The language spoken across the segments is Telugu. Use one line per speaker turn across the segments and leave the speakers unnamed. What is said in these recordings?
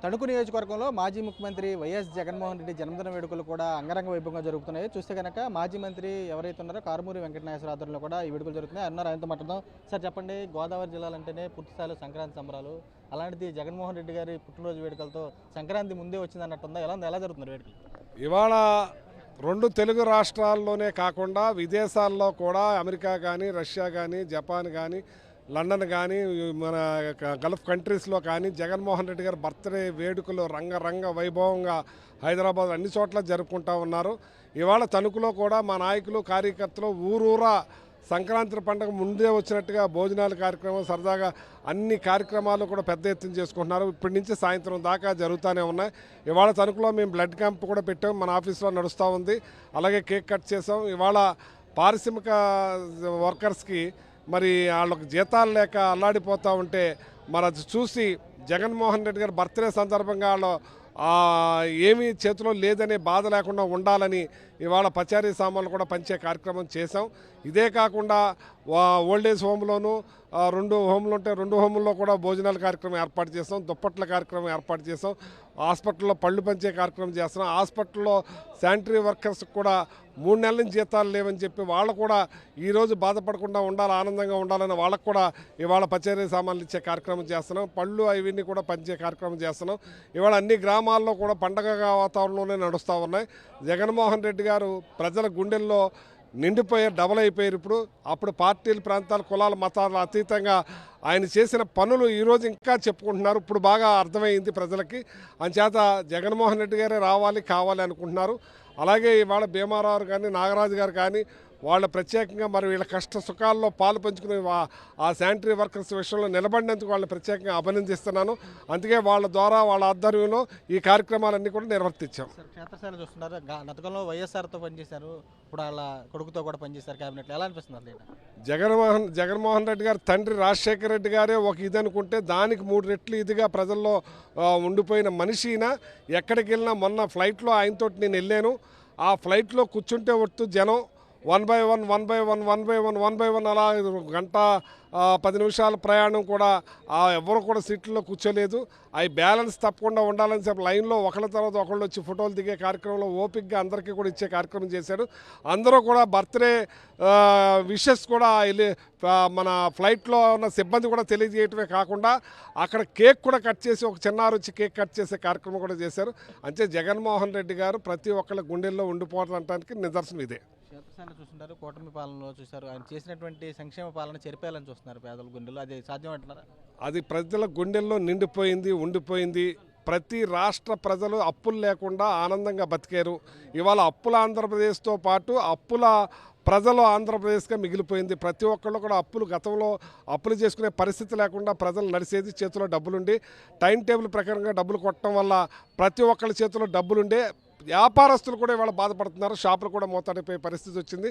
తణుకు నియోజకవర్గంలో మాజీ ముఖ్యమంత్రి వైఎస్ జగన్మోహన్ రెడ్డి జన్మదిన వేడుకలు కూడా అంగరంగ వైభవంగా జరుగుతున్నాయి. చూస్తే కనుక మాజీ మంత్రి ఎవరైతే ఉన్నారో కారుమూరి వెంకటనాగేశ్వర ఆధ్వర్యంలో కూడా ఈ వేడుకలు జరుగుతున్నాయి. అన్నారు ఆయనతో మాట్లాడదాం. సార్ చెప్పండి, గోదావరి జిల్లాలంటేనే పూర్తిస్థాయిలో సంక్రాంతి సంబరాలు. అలాంటిది జగన్మోహన్ రెడ్డి గారి పుట్టినరోజు వేడుకలతో సంక్రాంతి ముందే వచ్చింది అన్నట్టుందా? ఎలా జరుగుతున్నారు వేడుకలు?
ఇవాళ రెండు తెలుగు రాష్ట్రాల్లోనే కాకుండా విదేశాల్లో కూడా అమెరికా కానీ, రష్యా కానీ, జపాన్ కానీ, లండన్ కానీ, మన గల్ఫ్ కంట్రీస్లో కానీ జగన్మోహన్ రెడ్డి గారి బర్త్డే వేడుకలు రంగరంగ వైభవంగా హైదరాబాద్ అన్ని చోట్ల జరుపుకుంటూ ఉన్నారు. ఇవాళ తణుకులో కూడా మా నాయకులు కార్యకర్తలు ఊరూరా సంక్రాంతి పండుగ ముందే వచ్చినట్టుగా భోజనాల కార్యక్రమం సరదాగా అన్ని కార్యక్రమాలు కూడా పెద్ద ఎత్తున చేసుకుంటున్నారు. ఇప్పటి నుంచి సాయంత్రం దాకా జరుగుతూనే ఉన్నాయి. ఇవాళ తణుకులో మేము బ్లడ్ క్యాంప్ కూడా పెట్టాం, మన ఆఫీస్లో నడుస్తూ ఉంది. అలాగే కేక్ కట్ చేసాం. ఇవాళ పారిశ్రామిక వర్కర్స్కి మరి వాళ్ళకి జీతాలు లేక అల్లాడిపోతూ ఉంటే మరి అది చూసి జగన్మోహన్ రెడ్డి గారి బర్త్డే సందర్భంగా వాళ్ళు ఏమీ చేతిలో లేదనే బాధ లేకుండా ఉండాలని ఇవాళ పచారీ సామాన్లు కూడా పంచే కార్యక్రమం చేసాం. ఇదే కాకుండా ఓల్డేజ్ హోమ్లోనూ 2 హోమ్లు ఉంటే 2 హోముల్లో కూడా భోజనాల కార్యక్రమం ఏర్పాటు చేసాం, దుప్పట్ల కార్యక్రమం ఏర్పాటు చేసాం, హాస్పిటల్లో పళ్ళు పంచే కార్యక్రమం చేస్తున్నాం. హాస్పిటల్లో శానిటరీ వర్కర్స్కి కూడా 3 నెలల నుంచి జీతాలు లేవని చెప్పి వాళ్ళు కూడా ఈరోజు బాధపడకుండా ఉండాలి, ఆనందంగా ఉండాలని వాళ్ళకు కూడా ఇవాళ పచారీ సామాన్లు ఇచ్చే కార్యక్రమం చేస్తున్నాం. పళ్ళు అవన్నీ కూడా పంచే కార్యక్రమం చేస్తున్నాం. ఇవాళ అన్ని గ్రామాల్లో కూడా పండగ వాతావరణంలోనే నడుస్తూ ఉన్నాయి. జగన్మోహన్ రెడ్డి గారు ప్రజల గుండెల్లో నిండిపోయారు, డబల్ అయిపోయారు. అప్పుడు పార్టీలు, ప్రాంతాలు, కులాల, మతాల అతీతంగా ఆయన చేసిన పనులు ఈరోజు ఇంకా చెప్పుకుంటున్నారు. ఇప్పుడు బాగా అర్థమైంది ప్రజలకి. అంచేత జగన్మోహన్ రెడ్డి గారే రావాలి, కావాలి అనుకుంటున్నారు. అలాగే ఇవాళ భీమారావు కానీ, నాగరాజు గారు కానీ వాళ్ళ ప్రత్యేకంగా మరి వీళ్ళ కష్ట సుఖాల్లో పాలు పంచుకునే ఆ శానిటరీ వర్కర్స్ విషయంలో నిలబడినందుకు వాళ్ళని ప్రత్యేకంగా అభినందిస్తున్నాను. అందుకే వాళ్ళ ద్వారా, వాళ్ళ ఆధ్వర్యంలో ఈ కార్యక్రమాలన్నీ కూడా నిర్వర్తించాం.
క్షేత్రస్థాయిలో చూస్తున్నారు, గతంలో వైఎస్ఆర్తో పనిచేశారు, ఇప్పుడు వాళ్ళ కొడుకుతో కూడా పనిచేశారు క్యాబినెట్లో. ఎలా అనిపిస్తుంది?
జగన్మోహన్ రెడ్డి గారు తండ్రి రాజశేఖర రెడ్డి గారే ఒక ఇది అనుకుంటే దానికి 3 రెట్లు ఇదిగా ప్రజల్లో ఉండిపోయిన మనిషిన ఎక్కడికి వెళ్ళినా మొన్న ఫ్లైట్లో ఆయనతో నేను వెళ్ళాను. ఆ ఫ్లైట్లో కూర్చుంటే ఒట్టు జనం 1 by 1 అలా గంట 10 నిమిషాల ప్రయాణం కూడా ఎవరు కూడా సీట్లలో కూర్చోలేదు. అవి బ్యాలెన్స్ తప్పకుండా ఉండాలని చెప్పి లైన్లో ఒకళ్ళ తర్వాత ఒకళ్ళు వచ్చి ఫోటోలు దిగే కార్యక్రమంలో ఓపిక్గా అందరికీ కూడా ఇచ్చే కార్యక్రమం చేశారు. అందరూ కూడా బర్త్డే విషెస్ కూడా మన ఫ్లైట్లో ఉన్న సిబ్బంది కూడా తెలియజేయటమే కాకుండా అక్కడ కేక్ కూడా కట్ చేసి ఒక చిన్నారు వచ్చి కేక్ కట్ చేసే కార్యక్రమం కూడా చేశారు. అంతే జగన్మోహన్ రెడ్డి గారు ప్రతి ఒక్కళ్ళ గుండెల్లో ఉండిపోవడానికి నిదర్శనం ఇదే.
క్షేత్రస్థాయిలో చూస్తుంటారు, కూటమి పాలనలో చూశారు, ఆయన చేసినటువంటి సంక్షేమ పాలన చెరిపేయాలని చూస్తున్నారు పేదల గుండెల్లో. అది సాధ్యం అంటున్నారా?
అది ప్రజల గుండెల్లో నిండిపోయింది, ఉండిపోయింది. ప్రతి రాష్ట్ర ప్రజలు అప్పులు లేకుండా ఆనందంగా బతికారు. ఇవాళ అప్పుల ఆంధ్రప్రదేశ్తో పాటు అప్పుల ప్రజలు ఆంధ్రప్రదేశ్గా మిగిలిపోయింది. ప్రతి ఒక్కళ్ళు కూడా గతంలో అప్పులు చేసుకునే పరిస్థితి లేకుండా ప్రజలు నడిచేది చేతిలో డబ్బులుండి, టైం టేబుల్ ప్రకారంగా డబ్బులు కొట్టడం వల్ల ప్రతి ఒక్కళ్ళ చేతిలో డబ్బులుండే వ్యాపారస్తులు కూడా ఇవాళ బాధపడుతున్నారు. షాపులు కూడా మూతడిపోయే పరిస్థితి వచ్చింది.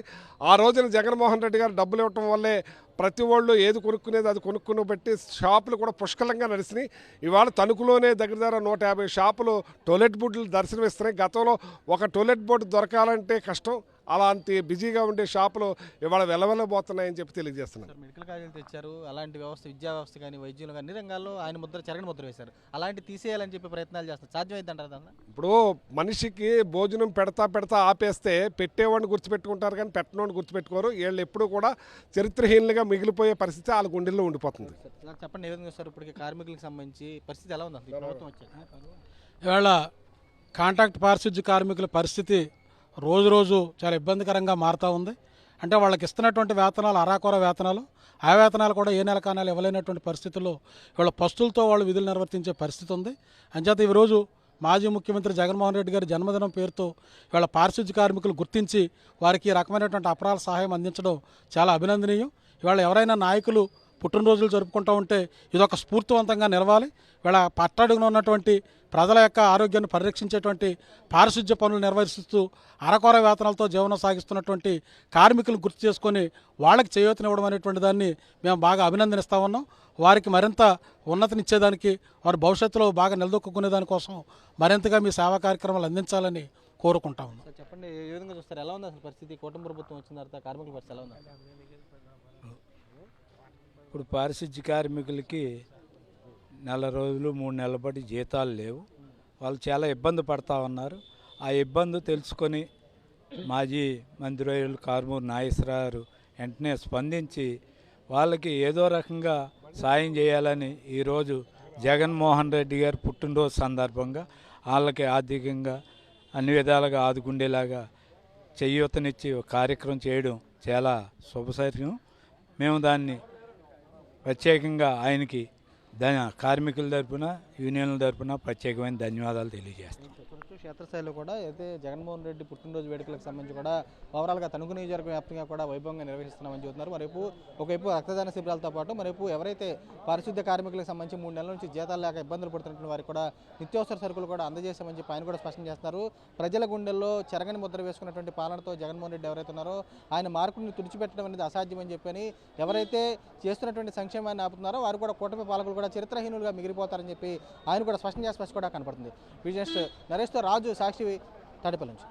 ఆ రోజున జగన్మోహన్ రెడ్డి గారు డబ్బులు ఇవ్వటం వల్లే ప్రతి వాళ్ళు ఏది కొనుక్కునేది అది కొనుక్కుని బట్టి షాపులు కూడా పుష్కలంగా నడిచినాయి. ఇవాళ తణుకులోనే దగ్గర 150 షాపులు టోయిలెట్ బోర్డులు దర్శనమిస్తున్నాయి. గతంలో ఒక టోయిలెట్ బోర్డు దొరకాలంటే కష్టం. అలాంటి బిజీగా ఉండే షాపులు ఇవాళ వెలవెలబోతున్నాయని చెప్పి తెలియజేస్తున్నారు.
మెడికల్ కాలేజీలు తెచ్చారు, అలాంటి వ్యవస్థ, విద్యా వ్యవస్థ కానీ, వైద్యులు కానీ అన్ని రంగాల్లో ఆయన చెరగని ముద్ర వేశారు. అలాంటి తీసేయాలని చెప్పి ప్రయత్నాలు చేస్తారు. సాధ్యమైందంటారు?
ఇప్పుడు మనిషికి భోజనం పెడతా ఆపేస్తే పెట్టేవాడిని గుర్తుపెట్టుకుంటారు కానీ పెట్టినోడిని గుర్తుపెట్టుకోరు. వీళ్ళు ఎప్పుడు కూడా చరిత్రహీనులుగా మిగిలిపోయే పరిస్థితి వాళ్ళ గుండెల్లో ఉండిపోతుంది.
చెప్పండి, ఏ విధంగా సార్ ఇప్పటికి కార్మికులకు సంబంధించి పరిస్థితి ఎలా ఉంది? ప్రభుత్వం
ఇవాళ కాంట్రాక్ట్ పారిశుద్ధ్య కార్మికుల పరిస్థితి రోజు చాలా ఇబ్బందికరంగా మారుతూ ఉంది. అంటే వాళ్ళకి ఇస్తున్నటువంటి వేతనాలు అరాకొర వేతనాలు, ఆ వేతనాలు కూడా ఏ నెల కానాలు ఇవ్వలేనటువంటి పరిస్థితుల్లో ఇవాళ పస్తులతో వాళ్ళు విధులు నిర్వర్తించే పరిస్థితి ఉంది. అంచేత ఈరోజు మాజీ ముఖ్యమంత్రి జగన్మోహన్ రెడ్డి గారి జన్మదినం పేరుతో ఇవాళ పారిశుద్ధ్య కార్మికులు గుర్తించి వారికి ఈ రకమైనటువంటి అపరాల సహాయం అందించడం చాలా అభినందనీయం. ఇవాళ ఎవరైనా నాయకులు పుట్టినరోజులు జరుపుకుంటూ ఉంటే ఇదొక స్ఫూర్తివంతంగా నిలవాలి. ఇవాళ పట్టడుగున ఉన్నటువంటి ప్రజల యొక్క ఆరోగ్యాన్ని పరిరక్షించేటువంటి పారిశుద్ధ్య పనులు నిర్వహిస్తూ అరకొర వేతనాలతో జీవనం సాగిస్తున్నటువంటి కార్మికులు గుర్తు చేసుకొని వాళ్ళకి చేయూతనివ్వడం అనేటువంటి దాన్ని మేము బాగా అభినందనిస్తూ ఉన్నాం. వారికి మరింత ఉన్నతినిచ్చేదానికి, వారి భవిష్యత్తులో బాగా నిలదొక్కునే దానికోసం మరింతగా మీ సేవా కార్యక్రమాలు అందించాలని కోరుకుంటా ఉన్నాం.
చెప్పండి, ఏ విధంగా చూస్తారు? ఎలా ఉంది అసలు పరిస్థితి? కూటమి ప్రభుత్వం వచ్చిన తర్వాత కార్మికుల పరిస్థితి ఎలా ఉంది?
ఇప్పుడు పారిశుద్ధ్య కార్మికులకి నెల రోజులు 3 నెలల పాటు జీతాలు లేవు. వాళ్ళు చాలా ఇబ్బంది పడతా ఉన్నారు. ఆ ఇబ్బంది తెలుసుకొని మాజీ మంత్రివర్యులు కారుమూరి నాగేశ్వరరావు గారు వెంటనే స్పందించి వాళ్ళకి ఏదో రకంగా సాయం చేయాలని ఈరోజు జగన్మోహన్ రెడ్డి గారు పుట్టినరోజు సందర్భంగా వాళ్ళకి ఆర్థికంగా అన్ని విధాలుగా ఆదుకుండేలాగా చేయూతనిచ్చి ఒక కార్యక్రమం చేయడం చాలా శుభసర్యం. మేము దాన్ని ప్రత్యేకంగా ఆయనకి కార్మికుల తరపున యూనియన్ల తరపున ప్రత్యేకమైన ధన్యవాదాలు తెలియజేస్తాం.
చూడొచ్చు క్షేత్రస్థాయిలో కూడా అయితే జగన్మోహన్ రెడ్డి పుట్టినరోజు వేడుకలకు సంబంధించి కూడా ఓవరాల్గా తణుకు నియోజకవర్గం వ్యాప్తంగా కూడా వైభవంగా నిర్వహిస్తున్నామని చెబుతున్నారు. మరోవైపు ఒకవైపు రక్తదాన శిబిరాలతో పాటు మరోవైపు ఎవరైతే పారిశుద్ధ్య కార్మికులకు సంబంధించి 3 నెలల నుంచి జీతాలు లేక ఇబ్బందులు పడుతున్నటువంటి వారికి కూడా నిత్యావసర సరుకులు కూడా అందజేశామని చెప్పి ఆయన కూడా స్పష్టం చేస్తున్నారు. ప్రజల గుండెల్లో చెరగని ముద్ర వేసుకున్నటువంటి పాలనతో జగన్మోహన్ రెడ్డి ఎవరైతే ఉన్నారో ఆయన మార్పుని తుడిచిపెట్టడం అనేది అసాధ్యమని చెప్పని ఎవరైతే చేస్తున్నటువంటి సంక్షేమాన్ని ఆపుతున్నారో వారు కూడా కూటమి పాలకులు కూడా చరిత్రహీనులుగా మిగిలిపోతారని చెప్పి ఆయన కూడా స్పష్టం చేసి కూడా కనపడుతుంది. విజయస్ట్ నరేష్తో రాజు, సాక్షి, తాడేపల్లి నుంచి.